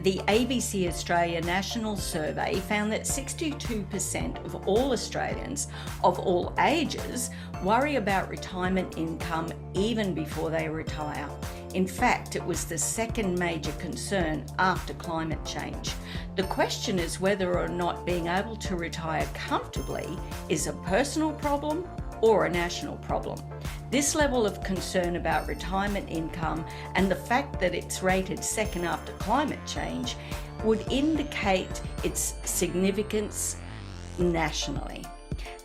the ABC Australia National Survey found that 62% of all Australians of all ages worry about retirement income even before they retire. In fact, it was the second major concern after climate change. The question is whether or not being able to retire comfortably is a personal problem or a national problem. This level of concern about retirement income and the fact that it's rated second after climate change would indicate its significance nationally.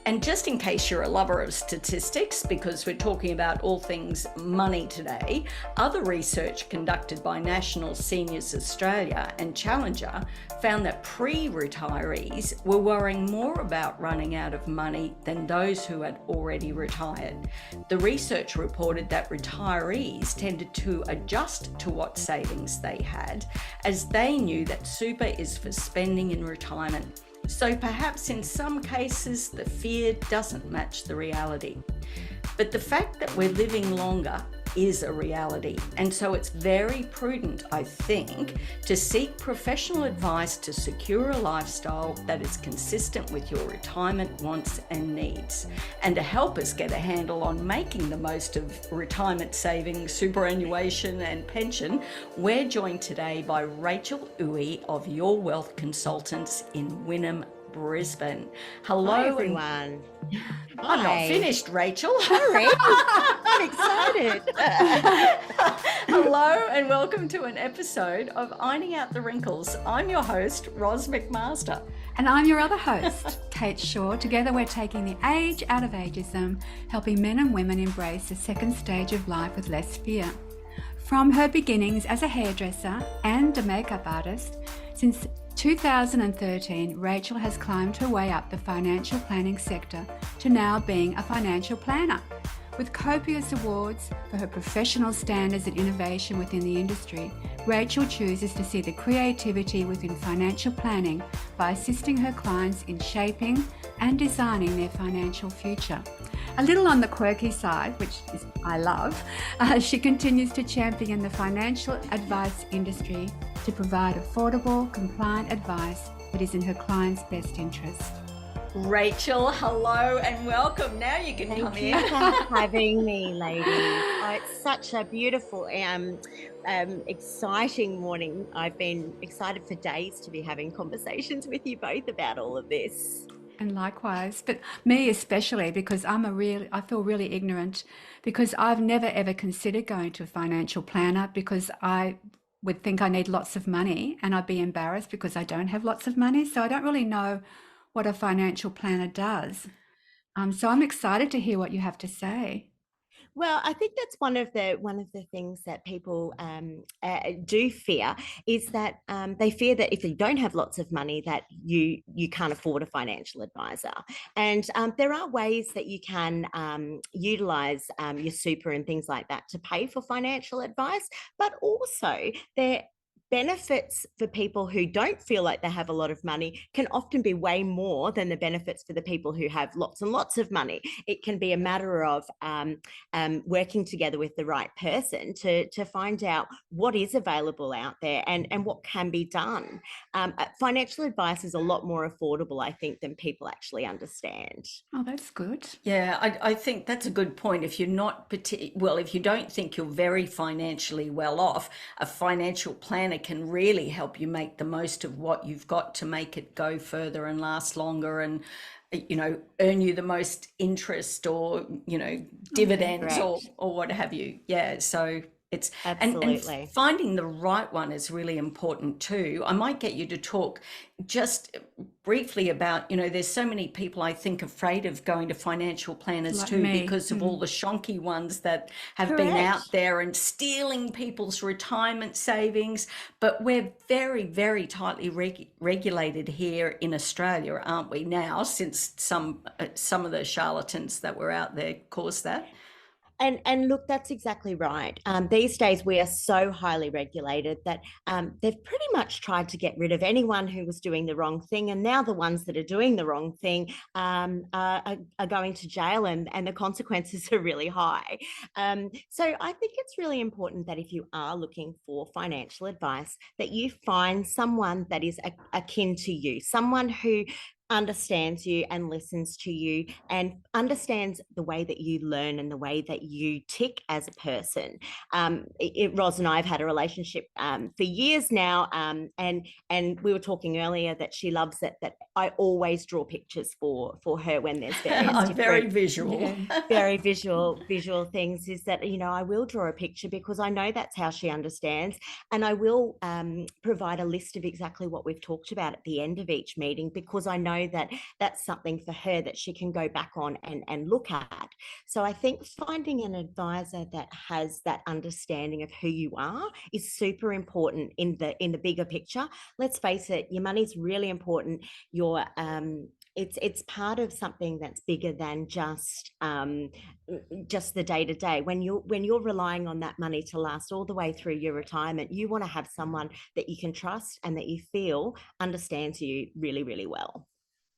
And just in case you're a lover of statistics, because we're talking about all things money today, other research conducted by National Seniors Australia and Challenger found that pre-retirees were worrying more about running out of money than those who had already retired. The research reported that retirees tended to adjust to what savings they had, as they knew that super is for spending in retirement. So perhaps in some cases the fear doesn't match the reality. But the fact that we're living longer is a reality, and so it's very prudent, I think, to seek professional advice to secure a lifestyle that is consistent with your retirement wants and needs. And to help us get a handle on making the most of retirement savings, superannuation and pension, we're joined today by Rachael Ooi of Your Wealth Consultants in Wynnum, Brisbane. Hello, Hi, everyone. I'm not finished, Rachael. Sorry. I'm excited. Hello and welcome to an episode of Ironing Out the Wrinkles. I'm your host, Ros McMaster. And I'm your other host, Kate Shaw. Together we're taking the age out of ageism, helping men and women embrace the second stage of life with less fear. From her beginnings as a hairdresser and a makeup artist, since 2013, Rachael has climbed her way up the financial planning sector to now being a financial planner. With copious awards for her professional standards and innovation within the industry, Rachael chooses to see the creativity within financial planning by assisting her clients in shaping and designing their financial future. A little on the quirky side, which is, I love, she continues to champion the financial advice industry to provide affordable, compliant advice that is in her clients' best interest. Rachael, hello and welcome. Now you can come in. Thank you for having me, ladies. Oh, it's such a beautiful, exciting morning. I've been excited for days to be having conversations with you both about all of this. And likewise, but me especially, because I feel really ignorant, because I've never ever considered going to a financial planner, because I would think I need lots of money and I'd be embarrassed because I don't have lots of money. So I don't really know what a financial planner does. So I'm excited to hear what you have to say. Well, I think that's one of the things that people do fear is that they fear that if you don't have lots of money, that you can't afford a financial advisor. And there are ways that you can utilize your super and things like that to pay for financial advice, but also there benefits for people who don't feel like they have a lot of money can often be way more than the benefits for the people who have lots and lots of money. It can be a matter of working together with the right person to find out what is available out there and what can be done. Financial advice is a lot more affordable, I think, than people actually understand. Oh, that's good. Yeah, I think that's a good point. If you're not, if you don't think you're very financially well off, a financial planner can really help you make the most of what you've got to make it go further and last longer and, earn you the most interest or, dividends or what have you. Yeah, so it's absolutely. And finding the right one is really important too. I might get you to talk just briefly about, there's so many people I think afraid of going to financial planners like too me. because of all the shonky ones that have been out there and stealing people's retirement savings. But we're very, very tightly regulated here in Australia, aren't we now, since some of the charlatans that were out there caused that? And look, that's exactly right. These days, we are so highly regulated that they've pretty much tried to get rid of anyone who was doing the wrong thing. And now the ones that are doing the wrong thing are going to jail, and the consequences are really high. So I think it's really important that if you are looking for financial advice, that you find someone that is akin to you, someone who understands you and listens to you and understands the way that you learn and the way that you tick as a person. Ros and I have had a relationship for years now, and we were talking earlier that she loves it that I always draw pictures for her when there's various very visual, very visual things. Is that, you know, I will draw a picture because I know that's how she understands, and I will provide a list of exactly what we've talked about at the end of each meeting, because I know that that's something for her that she can go back on and look at. So I think finding an advisor that has that understanding of who you are is super important in the bigger picture. Let's face it, your money's really important. It's part of something that's bigger than just the day to day. When you're relying on that money to last all the way through your retirement, you want to have someone that you can trust and that you feel understands you really, really well.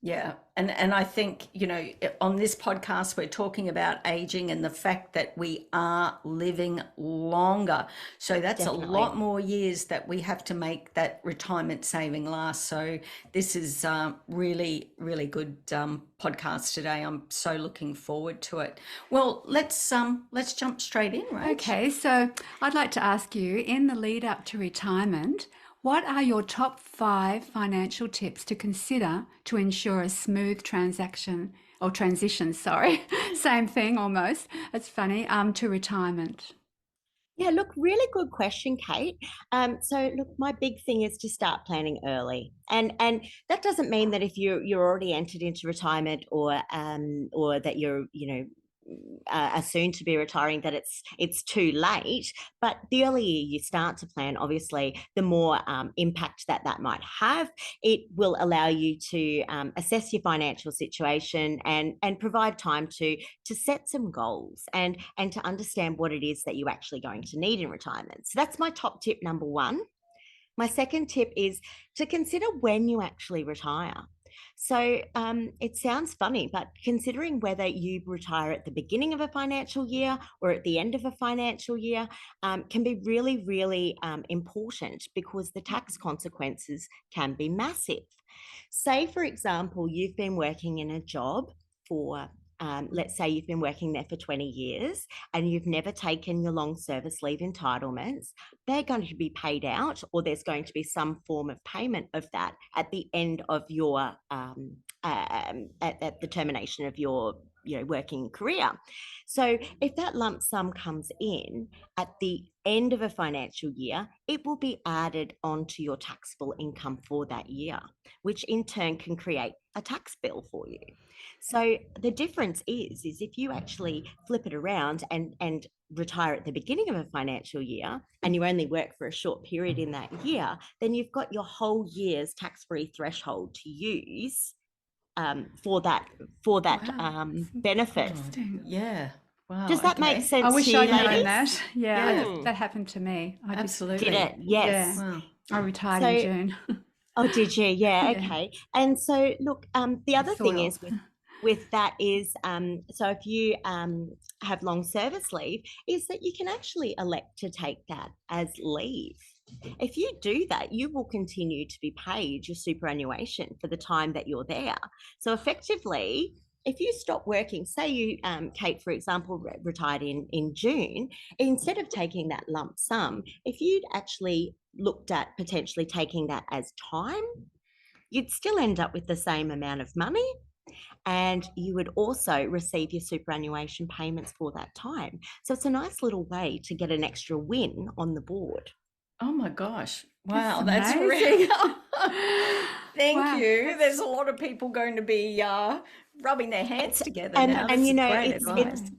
Yeah. And I think, you know, on this podcast, we're talking about aging and the fact that we are living longer. So that's Definitely. a lot more years that we have to make that retirement saving last. So this is really, really good podcast today. I'm so looking forward to it. Well, let's jump straight in, right? Okay, so I'd like to ask you, in the lead up to retirement, what are your top 5 financial tips to consider to ensure a smooth transition, same thing almost, it's funny, to retirement? Yeah, look, really good question, Kate. So look, my big thing is to start planning early. And that doesn't mean that if you're already entered into retirement, or that you're, you know, are soon to be retiring, that it's too late. But the earlier you start to plan, obviously, the more impact that might have. It will allow you to assess your financial situation and provide time to set some goals and to understand what it is that you're actually going to need in retirement. So that's my top tip number 1. My second tip is to consider when you actually retire. So it sounds funny, but considering whether you retire at the beginning of a financial year or at the end of a financial year can be really, really important, because the tax consequences can be massive. Say, for example, you've been working in a job for let's say you've been working there for 20 years and you've never taken your long service leave entitlements. They're going to be paid out, or there's going to be some form of payment of that at the end of your at the termination of your, you know, working career. So if that lump sum comes in at the end of a financial year, it will be added onto your taxable income for that year, which in turn can create a tax bill for you. So the difference is if you actually flip it around and retire at the beginning of a financial year and you only work for a short period in that year, then you've got your whole year's tax-free threshold to use for that Wow. benefit. Yeah. Wow. Does that make sense? I wish to you, I'd known ladies? that. Yeah, Yeah. that happened to me. Absolutely. Did it? Yes. Yeah, Wow. I retired So- in June. Oh, did you? Yeah. Yeah. Okay. And so, look, the other thing Soil. is with that is, so if you have long service leave, is that you can actually elect to take that as leave. If you do that, you will continue to be paid your superannuation for the time that you're there. So effectively, if you stop working, say you, Kate, for example, retired in June, instead of taking that lump sum, if you'd actually looked at potentially taking that as time, you'd still end up with the same amount of money, and you would also receive your superannuation payments for that time. So it's a nice little way to get an extra win on the board. Oh my gosh. Wow. That's That's amazing. really. Thank Wow. you. There's a lot of people going to be rubbing their hands together and- now. and This you is know, great it's- advice.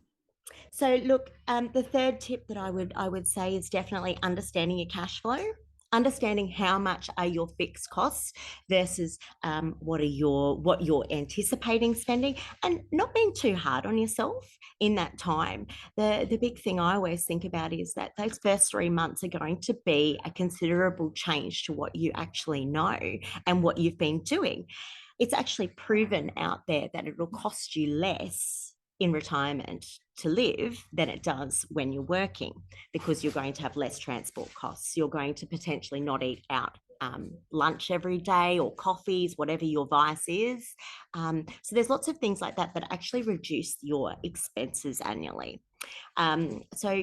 So look, the third tip that I would say is definitely understanding your cash flow. understanding how much are your fixed costs versus what you're anticipating spending, and not being too hard on yourself in that time. The big thing I always think about is that those first 3 months are going to be a considerable change to what you actually know and what you've been doing. It's actually proven out there that it'll cost you less in retirement to live than it does when you're working, because you're going to have less transport costs. You're going to potentially not eat out lunch every day, or coffees, whatever your vice is. So there's lots of things like that that actually reduce your expenses annually. So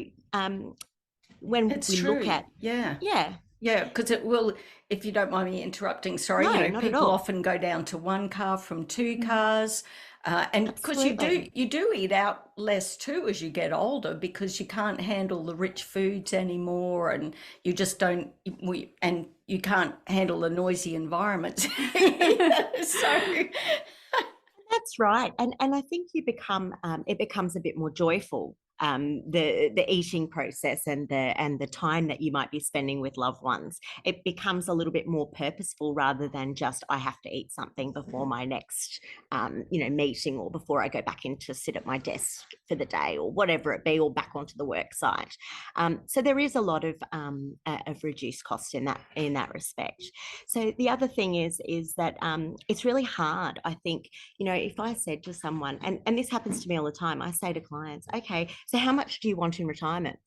when It's we true. look at, Yeah. yeah, Yeah, because it will, if you don't mind me interrupting, sorry, no, not at people all. often go down to one car from two cars. And because Absolutely. you do eat out less too as you get older, because you can't handle the rich foods anymore, and you just don't, and you can't handle the noisy environments either. So That's right, and I think you become it becomes a bit more joyful, the eating process and the time that you might be spending with loved ones. It becomes a little bit more purposeful rather than just I have to eat something before my next meeting, or before I go back in to sit at my desk for the day, or whatever it be, or back onto the work site. So there is a lot of reduced cost in that respect. So the other thing is that it's really hard, I think. If I said to someone, and this happens to me all the time, I say to clients, okay, so how much do you want in retirement?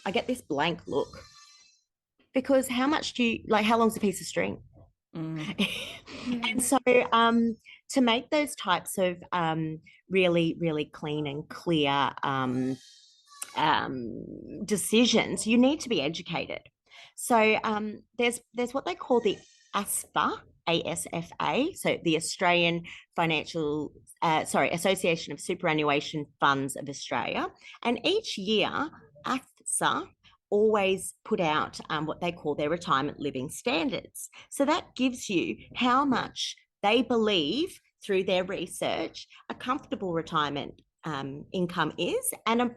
I get this blank look, because how much do you like? How long's a piece of string? And so to make those types of really, really clean and clear decisions, you need to be educated. So there's what they call the ASFA, ASFA, so the Association of Superannuation Funds of Australia, and each year AFSA always put out what they call their retirement living standards. So that gives you how much they believe through their research a comfortable retirement income is, and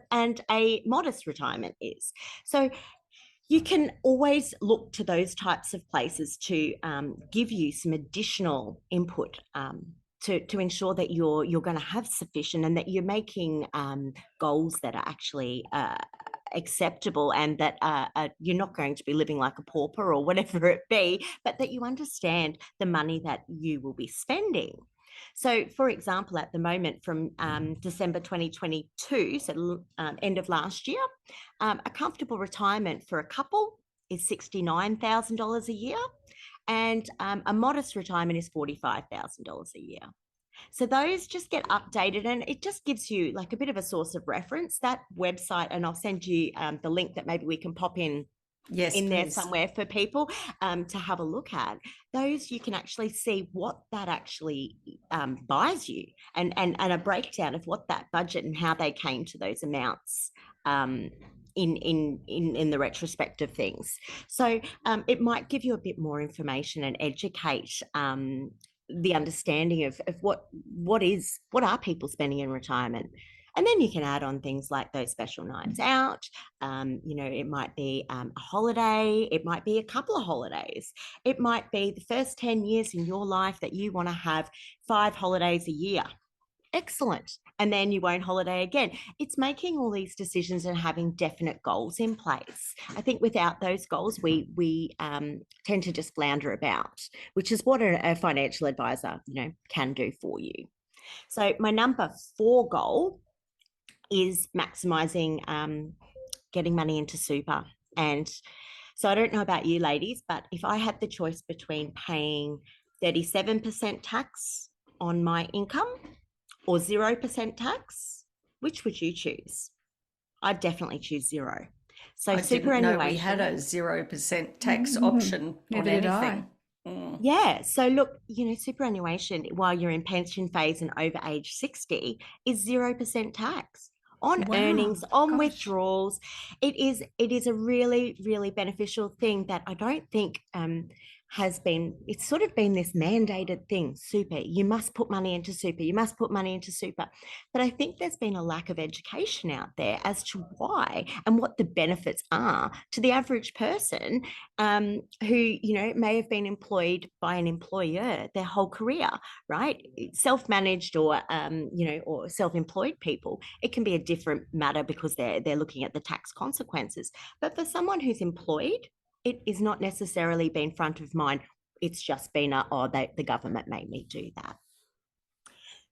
a modest retirement is. So you can always look to those types of places to give you some additional input, to ensure that you're going to have sufficient, and that you're making goals that are actually acceptable, and that you're not going to be living like a pauper or whatever it be, but that you understand the money that you will be spending. So, for example, at the moment, from December 2022, so end of last year, a comfortable retirement for a couple is $69,000 a year, and a modest retirement is $45,000 a year. So those just get updated, and it just gives you like a bit of a source of reference. That website, and I'll send you the link that maybe we can pop in yes, there please. somewhere for people to have a look at. Those, you can actually see what that actually buys you, and a breakdown of what that budget and how they came to those amounts in the retrospect of things. So it might give you a bit more information and educate the understanding of what are people spending in retirement. And then you can add on things like those special nights out. It might be a holiday. It might be a couple of holidays. It might be the first 10 years in your life that you want to have 5 holidays a year. Excellent. And then you won't holiday again. It's making all these decisions and having definite goals in place. I think without those goals, we tend to just flounder about, which is what a financial advisor, can do for you. So my number 4 goal is maximizing getting money into super. And so I don't know about you ladies, but if I had the choice between paying 37% tax on my income or 0% tax, which would you choose? I'd definitely choose 0. So I didn't know we had a 0% tax option on anything. Yeah. So look, superannuation, while you're in pension phase and over age 60, is 0% tax on earnings, on withdrawals. It is a really, really beneficial thing that I don't think it's sort of been this mandated thing. Super, you must put money into super, you must put money into super. But I think there's been a lack of education out there as to why and what the benefits are to the average person, who, you know, may have been employed by an employer their whole career, right? Self-managed or, you know, or self-employed people, it can be a different matter because they're looking at the tax consequences. But for someone who's employed, it is not necessarily been front of mind. It's just been the government made me do that.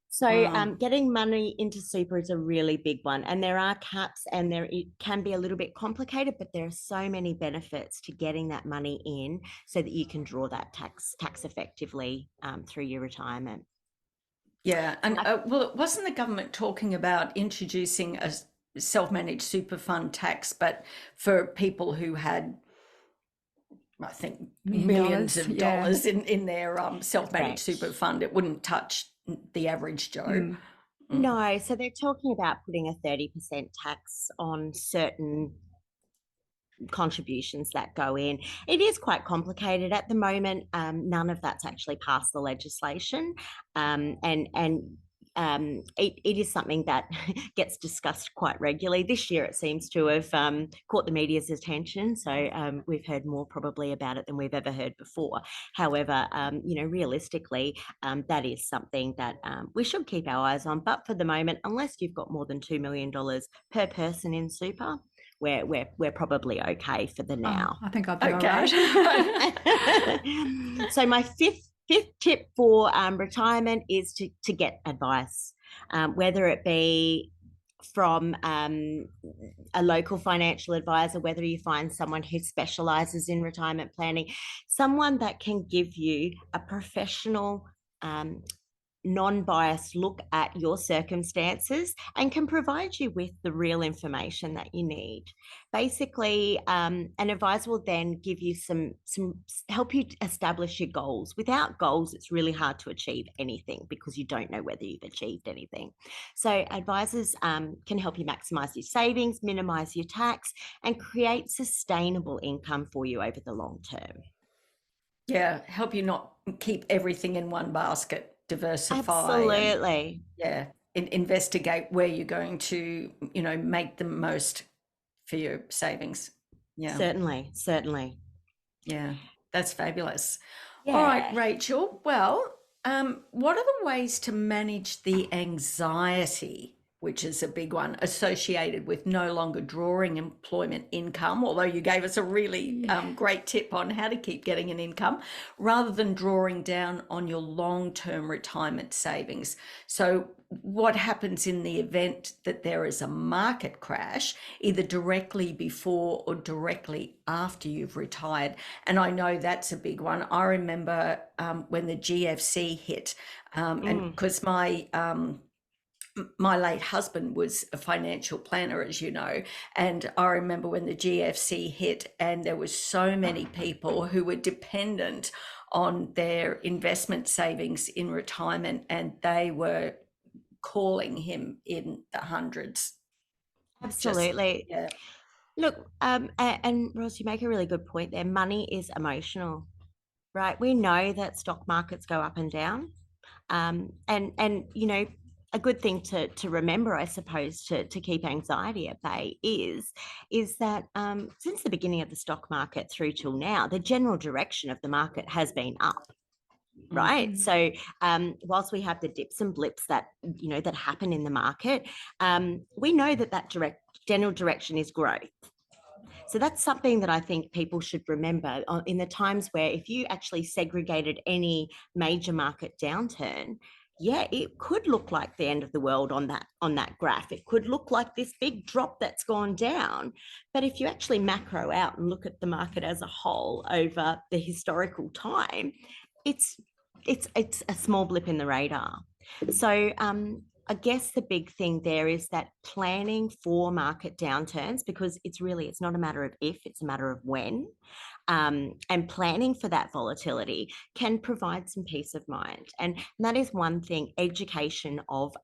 So getting money into super is a really big one, and there are caps, and it can be a little bit complicated, but there are so many benefits to getting that money in so that you can draw that tax effectively through your retirement. Yeah, and well, wasn't the government talking about introducing a self-managed super fund tax, but for people who had, I think, millions of dollars in their self-managed super fund, it wouldn't touch the average Joe. No, so they're talking about putting a 30% tax on certain contributions that go in. It is quite complicated at the moment. None of that's actually passed the legislation, it is something that gets discussed quite regularly. This year, it seems to have caught the media's attention. So we've heard more probably about it than we've ever heard before. However, you know, realistically, that is something that we should keep our eyes on. But for the moment, unless you've got more than $2 million per person in super, we're probably okay for the now. I think I'll be all right. So my fifth tip for retirement is to get advice, whether it be from a local financial advisor, whether you find someone who specializes in retirement planning, someone that can give you a professional, non-biased look at your circumstances and can provide you with the real information that you need. Basically, an advisor will then give you some help you establish your goals. Without goals, it's really hard to achieve anything because you don't know whether you've achieved anything. So advisors can help you maximize your savings, minimize your tax, and create sustainable income for you over the long term. Yeah, help you not keep everything in one basket. Diversify. Absolutely. Investigate where you're going to, you know, make the most for your savings. Yeah. Certainly. Yeah, that's fabulous. Yeah. All right, Rachel. Well, what are the ways to manage the anxiety, which is a big one, associated with no longer drawing employment income, although you gave us a really great tip on how to keep getting an income, rather than drawing down on your long-term retirement savings? So what happens in the event that there is a market crash, either directly before or directly after you've retired? And I know that's a big one. I remember when the GFC hit, and because my late husband was a financial planner, as you know, and I remember when the GFC hit and there was so many people who were dependent on their investment savings in retirement, and they were calling him in the hundreds. Absolutely. Look, and Ross, you make a really good point there. Money is emotional, right? We know that stock markets go up and down, and you know, a good thing to remember, I suppose, to keep anxiety at bay is that since the beginning of the stock market through till now, the general direction of the market has been up. Right. So whilst we have the dips and blips that, you know, that happen in the market, we know that general direction is growth. So that's something that I think people should remember in the times where if you actually segregated any major market downturn, yeah, it could look like the end of the world on that graph. It could look like this big drop that's gone down. But if you actually macro out and look at the market as a whole over the historical time, it's a small blip in the radar. So I guess the big thing there is that planning for market downturns, because it's not a matter of if, it's a matter of when. and planning for that volatility can provide some peace of mind. And that is one thing, education of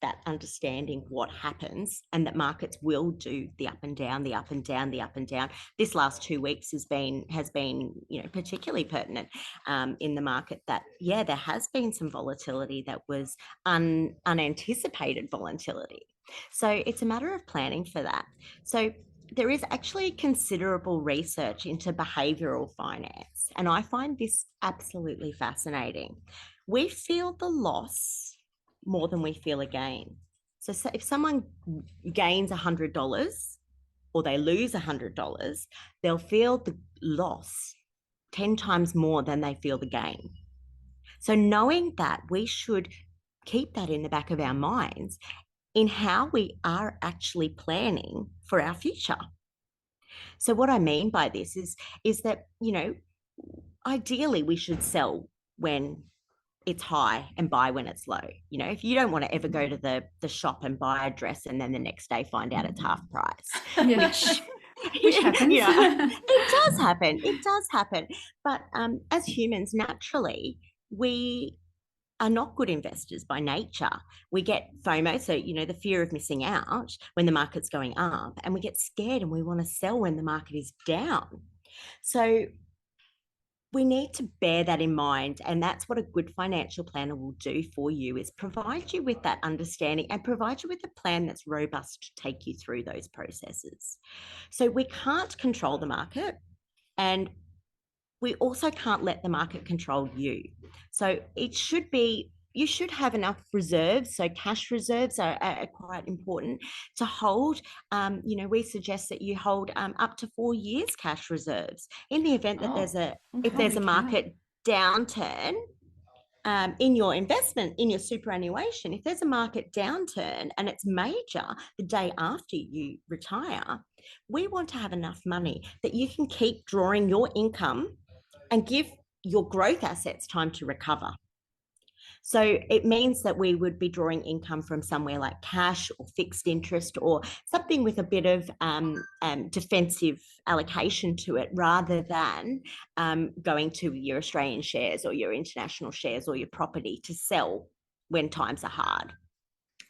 that understanding what happens and that markets will do the up and down, the up and down, the up and down. This last 2 weeks has been particularly pertinent in the market that, there has been some volatility that was unanticipated volatility. So it's a matter of planning for that. So there is actually considerable research into behavioral finance, and I find this absolutely fascinating. We feel the loss more than we feel a gain. So if someone gains $100 or they lose $100, they'll feel the loss 10 times more than they feel the gain. So knowing that, we should keep that in the back of our minds in how we are actually planning for our future. So what I mean by this is that, ideally we should sell when it's high and buy when it's low. If you don't want to ever go to the shop and buy a dress and then the next day find out it's half price, which happens. It does happen. It does happen. But as humans, naturally, we are not good investors by nature. We get FOMO, so, the fear of missing out when the market's going up, and we get scared and we want to sell when the market is down. So we need to bear that in mind, and that's what a good financial planner will do for you, is provide you with that understanding and provide you with a plan that's robust to take you through those processes. So we can't control the market, and we also can't let the market control you. So you should have enough reserves. So cash reserves are quite important to hold. We suggest that you hold up to 4 years cash reserves in the event that if there's a market downturn in your investment, in your superannuation. If there's a market downturn and it's major the day after you retire, we want to have enough money that you can keep drawing your income and give your growth assets time to recover. So it means that we would be drawing income from somewhere like cash or fixed interest or something with a bit of defensive allocation to it, rather than going to your Australian shares or your international shares or your property to sell when times are hard.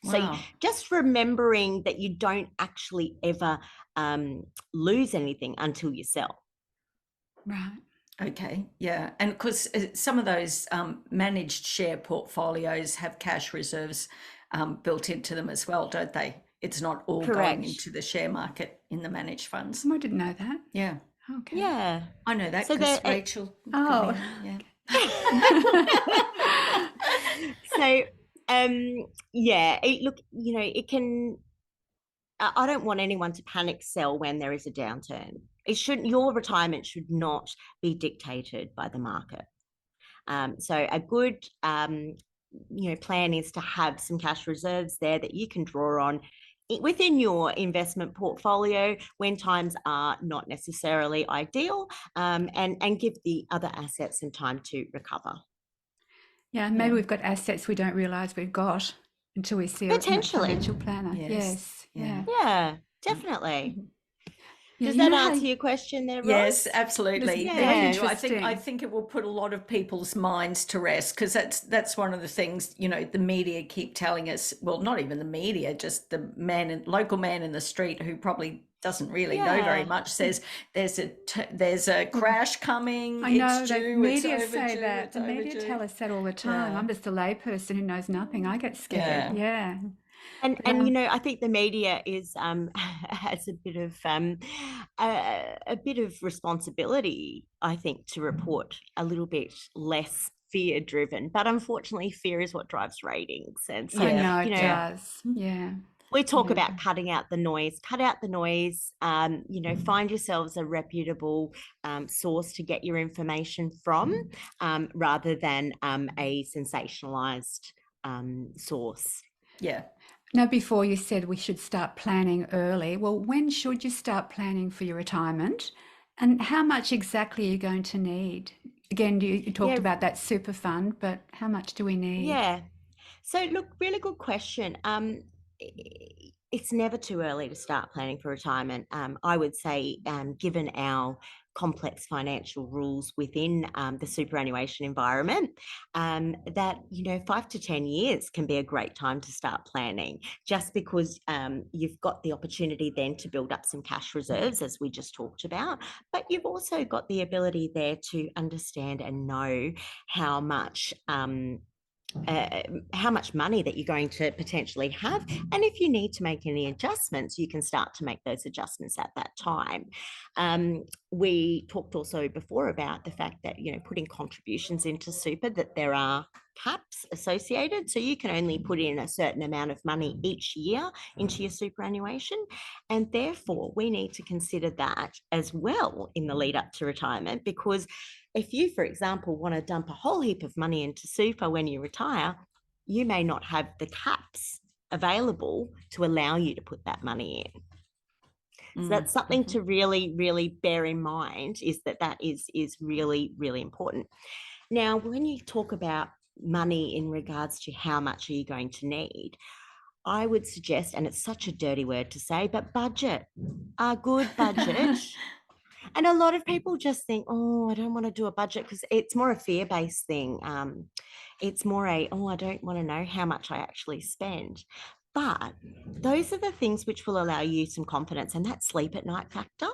Wow. So just remembering that you don't actually ever lose anything until you sell. Right. Okay, yeah. And because some of those managed share portfolios have cash reserves built into them as well, don't they? It's not all going into the share market in the managed funds. I didn't know that. Yeah. Okay. Yeah. I know that because Rachel. Oh. Yeah. So, it can, I don't want anyone to panic sell when there is a downturn. Your retirement should not be dictated by the market. So a good, plan is to have some cash reserves there that you can draw on within your investment portfolio when times are not necessarily ideal, and give the other assets some time to recover. Yeah, maybe we've got assets we don't realise we've got until we see a financial planner. Yes. Yeah, definitely. Yeah, Does that answer your question there, Ross? Yes, absolutely. Yeah. I think it will put a lot of people's minds to rest, because that's one of the things, the media keep telling us, well, not even the media, just the local man in the street who probably doesn't really know very much, says there's a crash coming. I know it's the due, media it's overdue, say that. it's The media overdue. tell us that all the time. I'm just a layperson who knows nothing. I get scared. Yeah. And I think the media has a bit of responsibility, I think, to report a little bit less fear driven. But unfortunately, fear is what drives ratings. And so, I know it does. Yeah. We talk about cutting out the noise. Cut out the noise. Find yourselves a reputable source to get your information from, rather than a sensationalized source. Yeah. Now, before you said we should start planning early. Well, when should you start planning for your retirement? And how much exactly are you going to need? Again, you talked about that super fund, but how much do we need? Yeah. So look, really good question. It's never too early to start planning for retirement. I would say, given our complex financial rules within the superannuation environment, that 5 to 10 years can be a great time to start planning, just because you've got the opportunity then to build up some cash reserves, as we just talked about, but you've also got the ability there to understand and know how much money that you're going to potentially have. And if you need to make any adjustments, you can start to make those adjustments at that time. We talked also before about the fact that, putting contributions into super, that there are caps associated. So you can only put in a certain amount of money each year into your superannuation. And therefore, we need to consider that as well in the lead up to retirement, because if you, for example, want to dump a whole heap of money into super when you retire, you may not have the caps available to allow you to put that money in. So that's something to really, really bear in mind, is that is really, really important. Now, when you talk about money in regards to how much are you going to need, I would suggest, and it's such a dirty word to say, but budget. A good budget. And a lot of people just think, oh, I don't want to do a budget, because it's more a fear-based thing. It's more I don't want to know how much I actually spend. But those are the things which will allow you some confidence, and that sleep at night factor.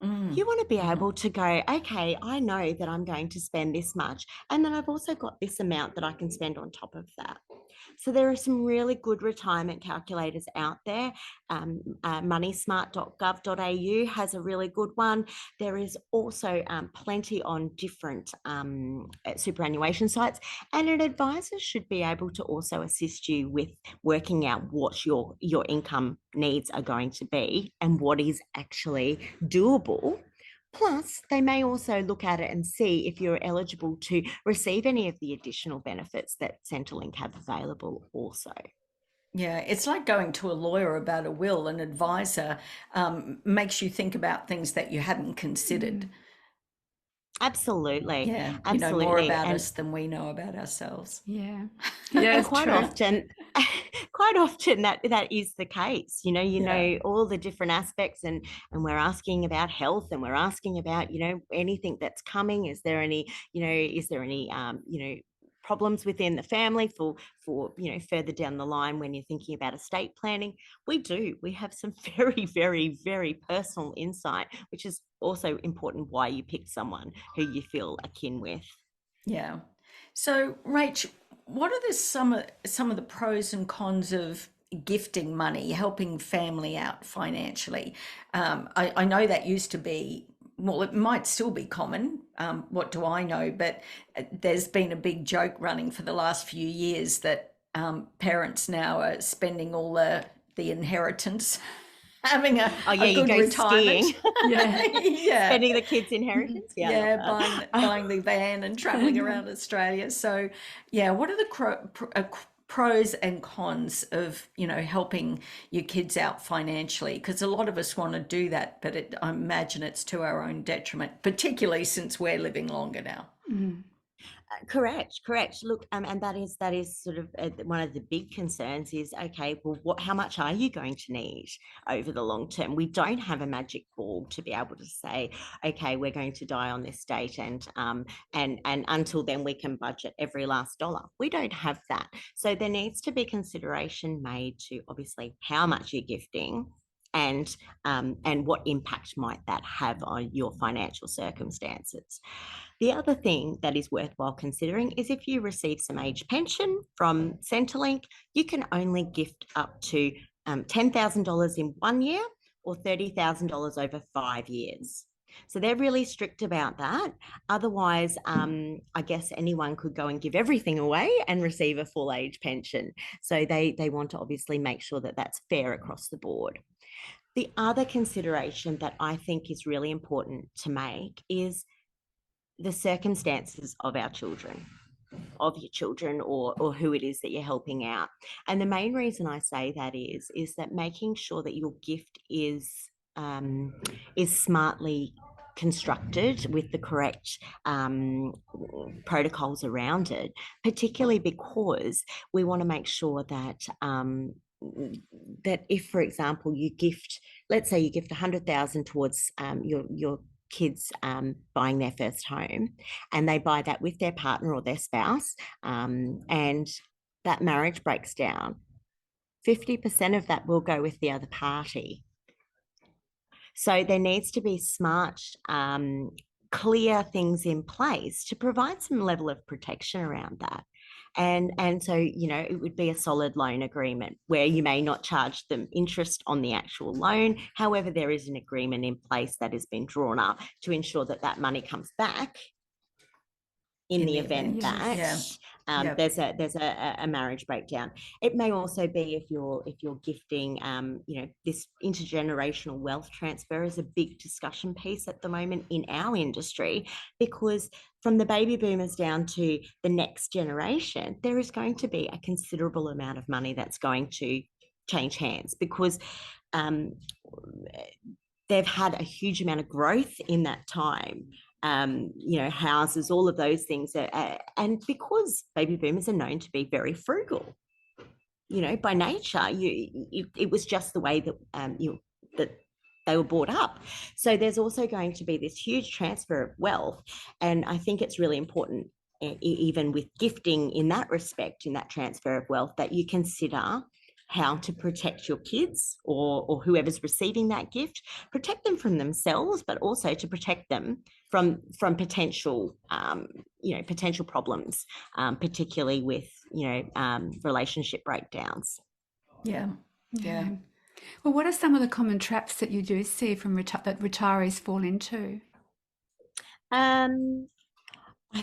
You want to be able to go, okay, I know that I'm going to spend this much, and then I've also got this amount that I can spend on top of that. So there are some really good retirement calculators out there. Moneysmart.gov.au has a really good one. There is also plenty on different superannuation sites, and an advisor should be able to also assist you with working out what your income needs are going to be and what is actually doable. Plus, they may also look at it and see if you're eligible to receive any of the additional benefits that Centrelink have available also. Yeah, it's like going to a lawyer about a will. An advisor makes you think about things that you hadn't considered. Absolutely. Yeah, absolutely. You know more about us than we know about ourselves. Yeah. Yeah, quite often that is the case. Know all the different aspects, and we're asking about health, and we're asking about anything that's coming. Is there any problems within the family for further down the line when you're thinking about estate planning? We have some very, very, very personal insight, which is also important why you pick someone who you feel akin with. Yeah. So, Rach, what are some of the pros and cons of gifting money, helping family out financially? I know that used to be, well, it might still be common. What do I know? But there's been a big joke running for the last few years that parents now are spending all the inheritance having a good retirement. Yeah. Spending the kids' inheritance. Buying the van and traveling around Australia. So, what are the pros and cons of helping your kids out financially? Because a lot of us want to do that, but I imagine it's to our own detriment, particularly since we're living longer now. Correct. Look, and that is sort of one of the big concerns is, okay, well, how much are you going to need over the long term? We don't have a magic ball to be able to say, okay, we're going to die on this date, and until then we can budget every last dollar. We don't have that. So there needs to be consideration made to obviously how much you're gifting, and what impact might that have on your financial circumstances. The other thing that is worthwhile considering is if you receive some age pension from Centrelink, you can only gift up to $10,000 in 1 year or $30,000 over 5 years. So they're really strict about that. Otherwise, I guess anyone could go and give everything away and receive a full age pension. So they want to obviously make sure that that's fair across the board. The other consideration that I think is really important to make is the circumstances of your children, or who it is that you're helping out. And the main reason I say that is that making sure that your gift is smartly constructed with the correct protocols around it, particularly because we want to make sure that that if, for example, let's say you gift $100,000 towards your kids buying their first home, and they buy that with their partner or their spouse, and that marriage breaks down, 50% of that will go with the other party. So there needs to be smart, clear things in place to provide some level of protection around that. And so, you know, it would be a solid loan agreement where you may not charge them interest on the actual loan. However, there is an agreement in place that has been drawn up to ensure that that money comes back in the event that there's a marriage breakdown. It may also be if you're gifting, you know, this intergenerational wealth transfer is a big discussion piece at the moment in our industry, because from the baby boomers down to the next generation, there is going to be a considerable amount of money that's going to change hands, because they've had a huge amount of growth in that time. You know, houses, all of those things. And because baby boomers are known to be very frugal, you know, by nature, it was just the way that that they were brought up. So there's also going to be this huge transfer of wealth. And I think it's really important, even with gifting in that respect, in that transfer of wealth, that you consider how to protect your kids or whoever's receiving that gift, protect them from themselves, but also to protect them from potential, you know, potential problems, particularly with, you know, relationship breakdowns. Yeah. Well, what are some of the common traps that you do see from that retirees fall into? I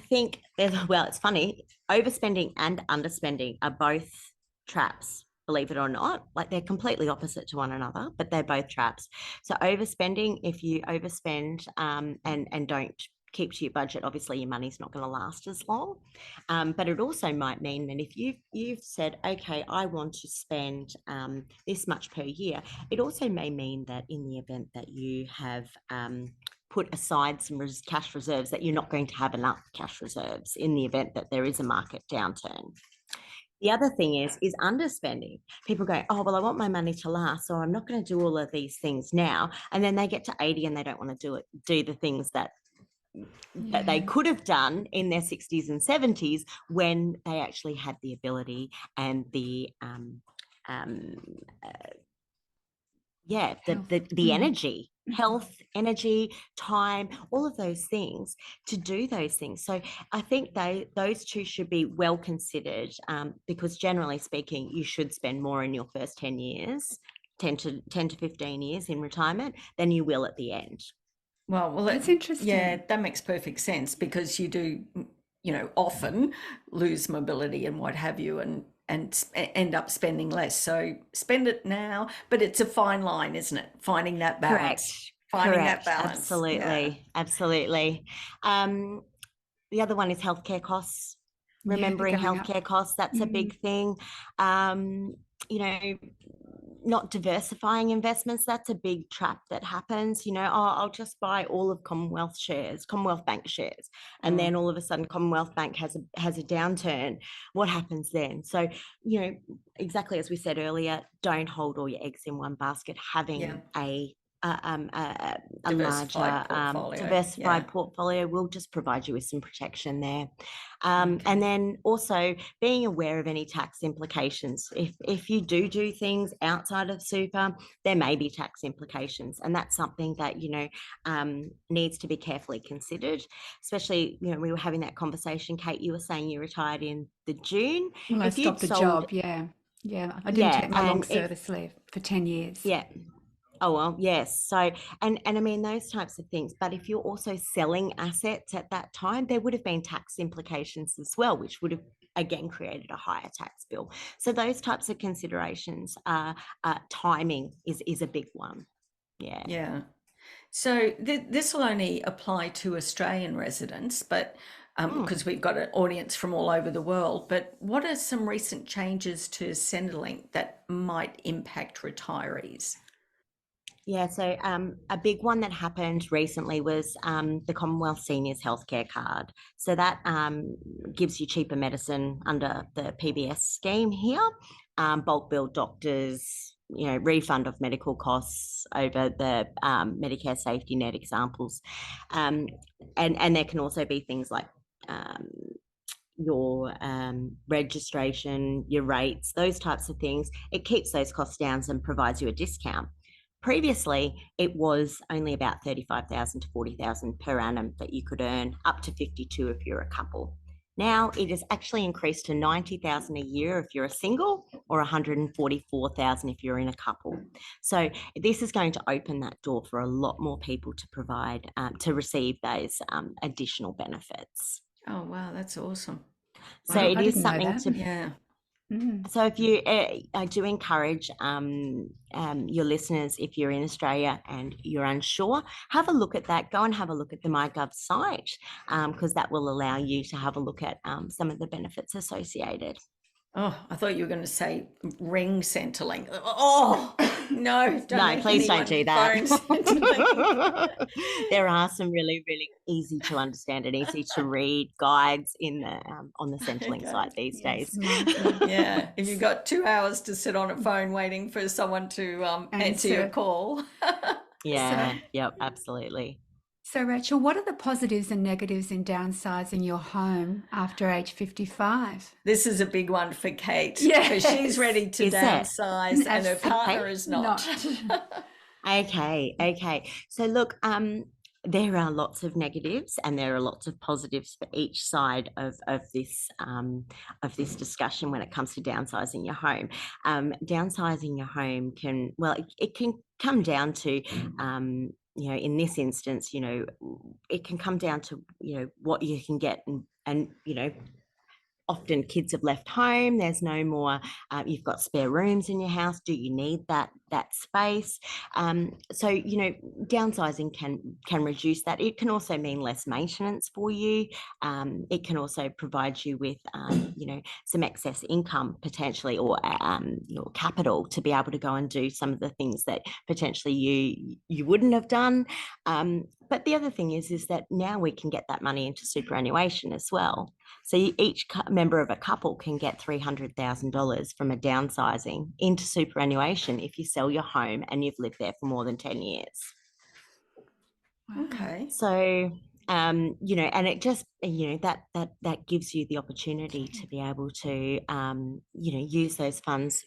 think it's funny, overspending and underspending are both traps, believe it or not. Like, they're completely opposite to one another, but they're both traps. So overspending, if you overspend and don't keep to your budget, obviously your money's not going to last as long. But it also might mean that if you've said, okay, I want to spend this much per year, it also may mean that in the event that you have put aside some cash reserves, that you're not going to have enough cash reserves in the event that there is a market downturn. The other thing is underspending. People go, oh, well, I want my money to last, so I'm not going to do all of these things now. And then they get to 80 and they don't want to do the things that they could have done in their 60s and 70s when they actually had the ability and the energy, health, energy, time, all of those things to do those things. So I think those two should be well considered, because generally speaking, you should spend more in your first 10 years, 10 to 15 years in retirement than you will at the end. Well, that's interesting. Yeah, that makes perfect sense, because you do, you know, often lose mobility and what have you, and end up spending less. So spend it now, but it's a fine line, isn't it? Finding that balance. Correct. Absolutely. The other one is healthcare costs. Remembering healthcare costs, that's a big thing. You know, not diversifying investments, that's a big trap that happens. You know, I'll just buy all of Commonwealth Bank shares, and then all of a sudden Commonwealth Bank has a downturn. What happens then? So, you know, exactly as we said earlier, don't hold all your eggs in one basket. Having a diversified portfolio will just provide you with some protection there. And then also being aware of any tax implications. If you do things outside of super, there may be tax implications, and that's something that, you know, needs to be carefully considered. Especially, you know, we were having that conversation, Kate, you were saying you retired in the June. Well, I stopped the job. I didn't take my long service leave for 10 years. Oh, well, yes. So, and I mean, those types of things. But if you're also selling assets at that time, there would have been tax implications as well, which would have, again, created a higher tax bill. So those types of considerations, timing is a big one. Yeah. So this will only apply to Australian residents, but because we've got an audience from all over the world. But what are some recent changes to Centrelink that might impact retirees? Yeah, so a big one that happened recently was the Commonwealth Seniors Healthcare Card. So that gives you cheaper medicine under the PBS scheme here, bulk bill doctors, refund of medical costs over the Medicare safety net examples. And there can also be things like your registration, your rates, those types of things. It keeps those costs down and provides you a discount. Previously, it was only about 35,000 to 40,000 per annum that you could earn, up to 52 if you're a couple. Now it has actually increased to 90,000 a year if you're a single, or 144,000 if you're in a couple. So this is going to open that door for a lot more people to provide, to receive those additional benefits. Oh, wow, that's awesome. So it is something to... Yeah. So if you, I do encourage your listeners, if you're in Australia and you're unsure, have a look at that. Go and have a look at the MyGov site, because that will allow you to have a look at some of the benefits associated. Oh, I thought you were going to say ring Centrelink. Oh, no. Please don't do that. There are some really, really easy to understand and easy to read guides in the on the Centrelink site these days. Yeah, if you've got 2 hours to sit on a phone waiting for someone to answer your call. Yeah, yep, absolutely. So, Rachel, what are the positives and negatives in downsizing your home after age 55? This is a big one for Kate. Yes. Because she's ready to downsize and her partner is not. Okay. So look, there are lots of negatives and there are lots of positives for each side of this discussion when it comes to downsizing your home. Downsizing your home can come down to in this instance, it can come down to, what you can get and often kids have left home. There's no more, you've got spare rooms in your house. Do you need that space? So, downsizing can reduce that. It can also mean less maintenance for you. It can also provide you with, some excess income potentially, or capital to be able to go and do some of the things that potentially you wouldn't have done. But the other thing is that now we can get that money into superannuation as well. So each member of a couple can get $300,000 from a downsizing into superannuation if you sell your home and you've lived there for more than 10 years. Okay. So, and it just, that gives you the opportunity to be able to, use those funds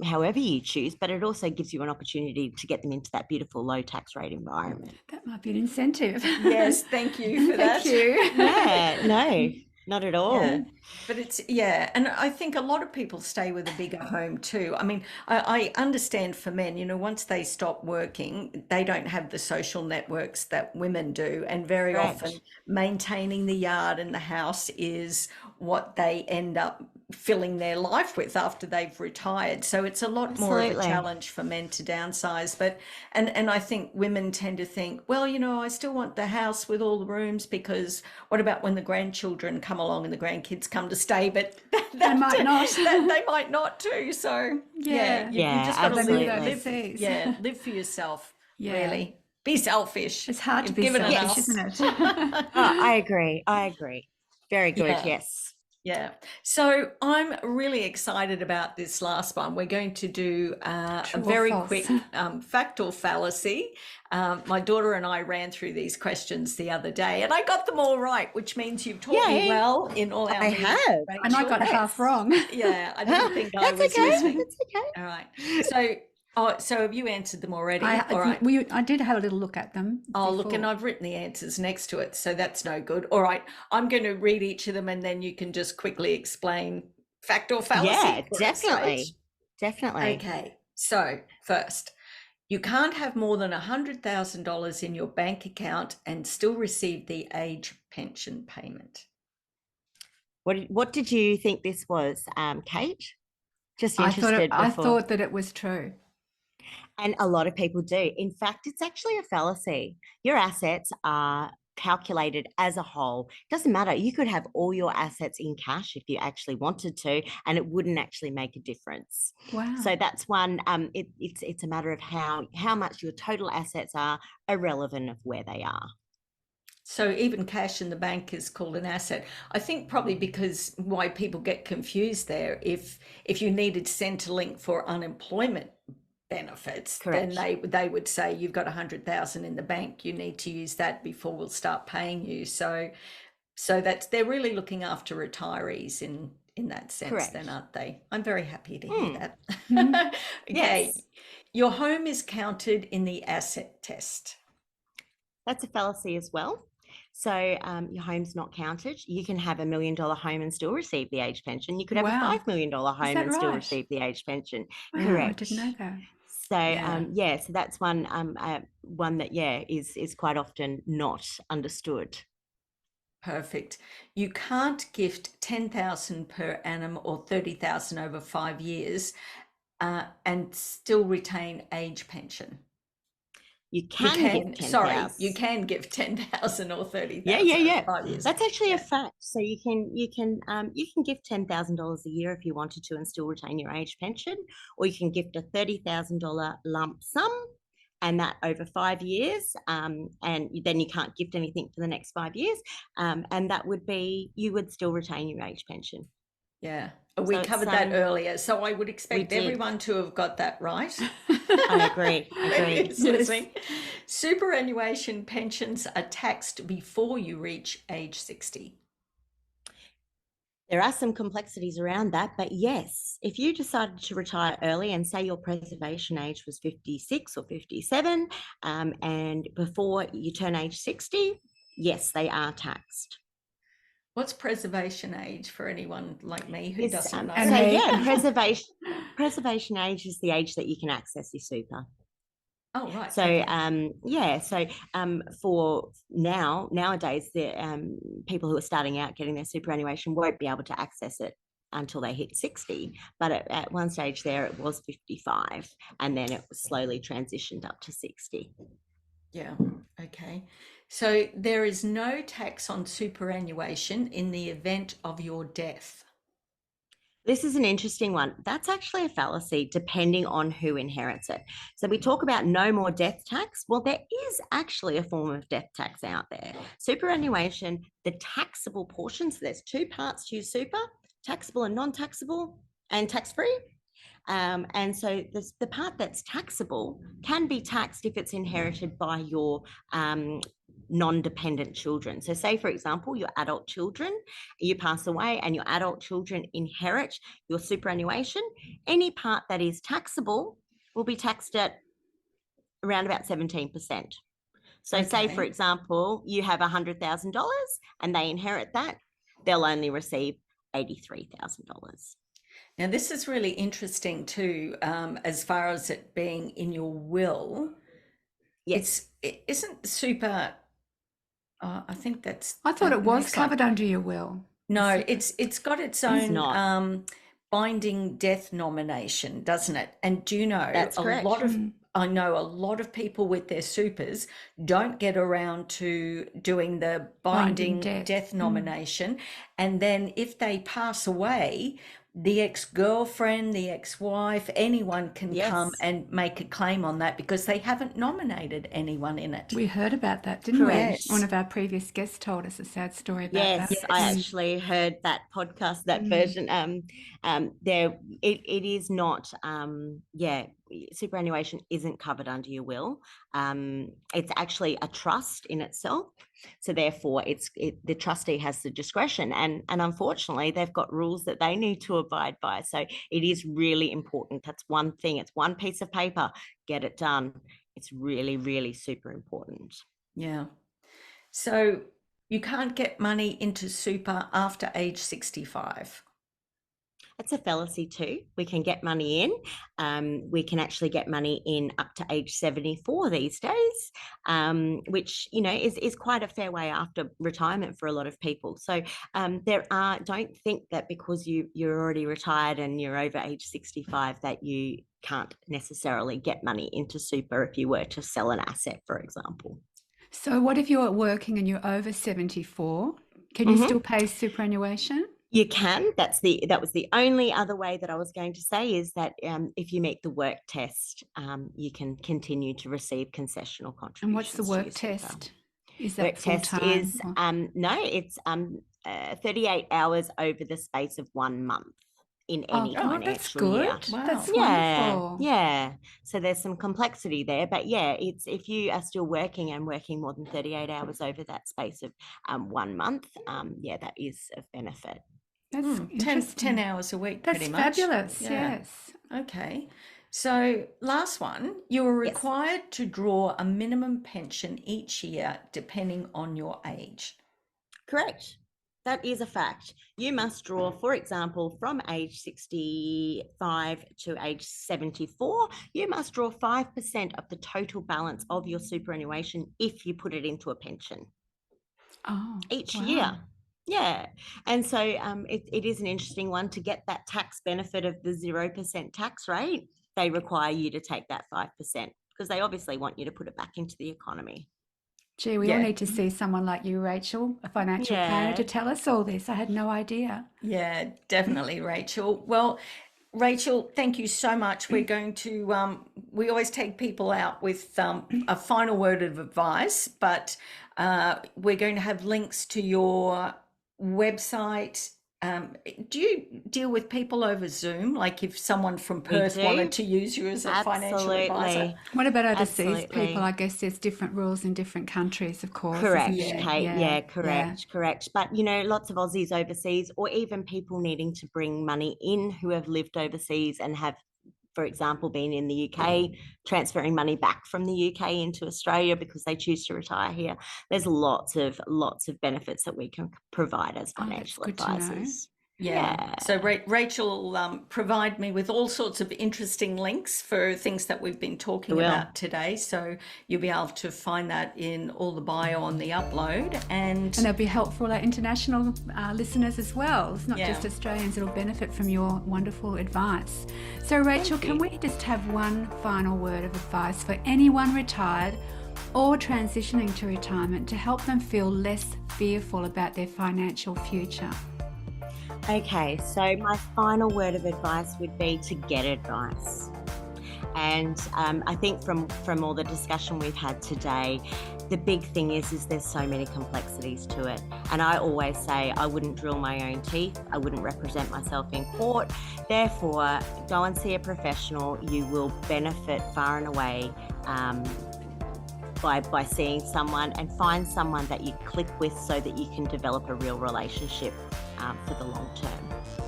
however you choose, but it also gives you an opportunity to get them into that beautiful low tax rate environment. That might be an incentive. Yes, thank you for that. Thank you. Yeah, no, not at all. Yeah. But it's, and I think a lot of people stay with a bigger home too. I mean, I understand for men, once they stop working, they don't have the social networks that women do. And very often maintaining the yard and the house is what they end up filling their life with after they've retired. So it's a lot more of a challenge for men to downsize. But and I think women tend to think, well, I still want the house with all the rooms, because what about when the grandchildren come along and the grandkids come to stay? But they might not. They might not too. So you just got to live for yourself. Really, be selfish. It's hard to be selfish, isn't it? I agree. Very good. Yes. Yeah. So I'm really excited about this last one. We're going to do a very quick fact or fallacy. My daughter and I ran through these questions the other day and I got them all right, which means you've taught me well in all our meetings. I have. Rachel. And I got half wrong. Yeah, I didn't think I was listening. That's okay. All right. So have you answered them already? All right. I did have a little look at them. Oh, look, and I've written the answers next to it, so that's no good. All right, I'm going to read each of them and then you can just quickly explain fact or fallacy. Yeah, definitely. Okay, so first, you can't have more than $100,000 in your bank account and still receive the age pension payment. What did you think this was, Kate? Just interested. I thought that it was true. And a lot of people do. In fact, it's actually a fallacy. Your assets are calculated as a whole. It doesn't matter. You could have all your assets in cash if you actually wanted to, and it wouldn't actually make a difference. Wow. So that's one. It's a matter of how much your total assets are, irrelevant of where they are. So even cash in the bank is called an asset. I think probably because why people get confused there, if you needed Centrelink for unemployment benefits, Correct. then they would say you've got 100,000 in the bank. You need to use that before we'll start paying you. So that's, they're really looking after retirees in that sense, Correct. then, aren't they? I'm very happy to hear that. Okay, Yes. your home is counted in the asset test. That's a fallacy as well. So your home's not counted. You can have $1 million home and still receive the age pension. You could have Wow. a $5 million home that and still right? receive the age pension. Wow, Correct. I didn't know that. So Yeah. so that's one that is quite often not understood. Perfect. You can't gift 10,000 per annum or 30,000 over 5 years and still retain age pension. You can give 10,000. You can give 10,000 or 30,000 Yeah. over 5 years. That's actually a fact. So you can give $10,000 a year if you wanted to and still retain your age pension, or you can gift a $30,000 lump sum, and that over 5 years, and then you can't gift anything for the next 5 years, and that would be, you would still retain your age pension. Yeah, we covered that earlier, so I would expect everyone to have got that right. I agree. Yes. Superannuation pensions are taxed before you reach age 60. There are some complexities around that, but yes, if you decided to retire early and say your preservation age was 56 or 57, and before you turn age 60, yes, they are taxed. What's preservation age for anyone like me who doesn't know? So yeah, preservation age is the age that you can access your super. Oh, right. So for nowadays, the people who are starting out getting their superannuation won't be able to access it until they hit 60. But at one stage there, it was 55, and then it was slowly transitioned up to 60. Yeah. Okay. So there is no tax on superannuation in the event of your death. This is an interesting one. That's actually a fallacy depending on who inherits it. So we talk about no more death tax. Well, there is actually a form of death tax out there. Superannuation, the taxable portions, there's two parts to your super, taxable and non-taxable and tax-free. And so the part that's taxable can be taxed if it's inherited by your non-dependent children. So say, for example, your adult children, you pass away and your adult children inherit your superannuation. Any part that is taxable will be taxed at around about 17%. So say, for example, you have $100,000 and they inherit that, they'll only receive $83,000. Now, this is really interesting too, as far as it being in your will. Yes. It isn't super. I think that's. I thought it was covered under your will. No, it's got its own binding death nomination, doesn't it? And do you know, that's correct. I know a lot of people with their supers don't get around to doing the binding death nomination. And then if they pass away, the ex-girlfriend, the ex-wife, anyone can come and make a claim on that because they haven't nominated anyone in it. We heard about that, didn't we? One of our previous guests told us a sad story about that. Yes, I actually heard that podcast, that version. It is not, superannuation isn't covered under your will. It's actually a trust in itself. So therefore, the trustee has the discretion, and unfortunately, they've got rules that they need to abide by. So it is really important. That's one thing. It's one piece of paper. Get it done. It's really, really super important. Yeah. So you can't get money into super after age 65. It's a fallacy too. We can get money in. We can actually get money in up to age 74 these days, which, is quite a fair way after retirement for a lot of people. So don't think that because you're already retired and you're over age 65 that you can't necessarily get money into super if you were to sell an asset, for example. So what if you're working and you're over 74? Can you still pay superannuation? You can. That was the only other way that I was going to say is that if you meet the work test, you can continue to receive concessional contributions. And what's the work test? Is that work test is no, it's 38 hours over the space of 1 month. in any Oh, that's financial year. good. Wow. That's Yeah, wonderful. yeah. So there's some complexity there, but yeah, it's if you are still working and working more than 38 hours over that space of 1 month, yeah, that is of benefit. That's 10 interesting. hours a week, That's pretty much. fabulous. Yeah. Yes. Okay. So, last one, you are Yes. required to draw a minimum pension each year depending on your age. Correct. That is a fact. You must draw, for example, from age 65 to age 74, you must draw 5% of the total balance of your superannuation if you put it into a pension Oh, each wow. year. Yeah. And so it is an interesting one to get that tax benefit of the 0% tax rate. They require you to take that 5% because they obviously want you to put it back into the economy. Gee, we all need to see someone like you, Rachel, a financial planner, Yeah. to tell us all this. I had no idea. Yeah, definitely, Rachel. Well, Rachel, thank you so much. We're going to, we always take people out with a final word of advice, but we're going to have links to your website. Do you deal with people over Zoom? Like if someone from We Perth do. wanted to use you as a financial advisor? Absolutely. What about overseas Absolutely. people? I guess there's different rules in different countries, of course. Correct, isn't there? Kate. Yeah, Yeah. correct. But, you know, lots of Aussies overseas, or even people needing to bring money in who have lived overseas and have, for example, been in the UK, transferring money back from the UK into Australia because they choose to retire here. There's lots of benefits that we can provide as Oh, that's financial good to know. advisors. Yeah. So Rachel provide me with all sorts of interesting links for things that we've been talking will. about today. So you'll be able to find that in all the bio on the upload. And And it'll be helpful for our international listeners as well. It's not Yeah. just Australians that'll benefit from your wonderful advice. So, Rachel, can we just have one final word of advice for anyone retired or transitioning to retirement to help them feel less fearful about their financial future? Okay, so my final word of advice would be to get advice. And I think from all the discussion we've had today, the big thing is there's so many complexities to it. And I always say I wouldn't drill my own teeth. I wouldn't represent myself in court. Therefore, go and see a professional. You will benefit far and away by seeing someone, and find someone that you click with so that you can develop a real relationship for the long term.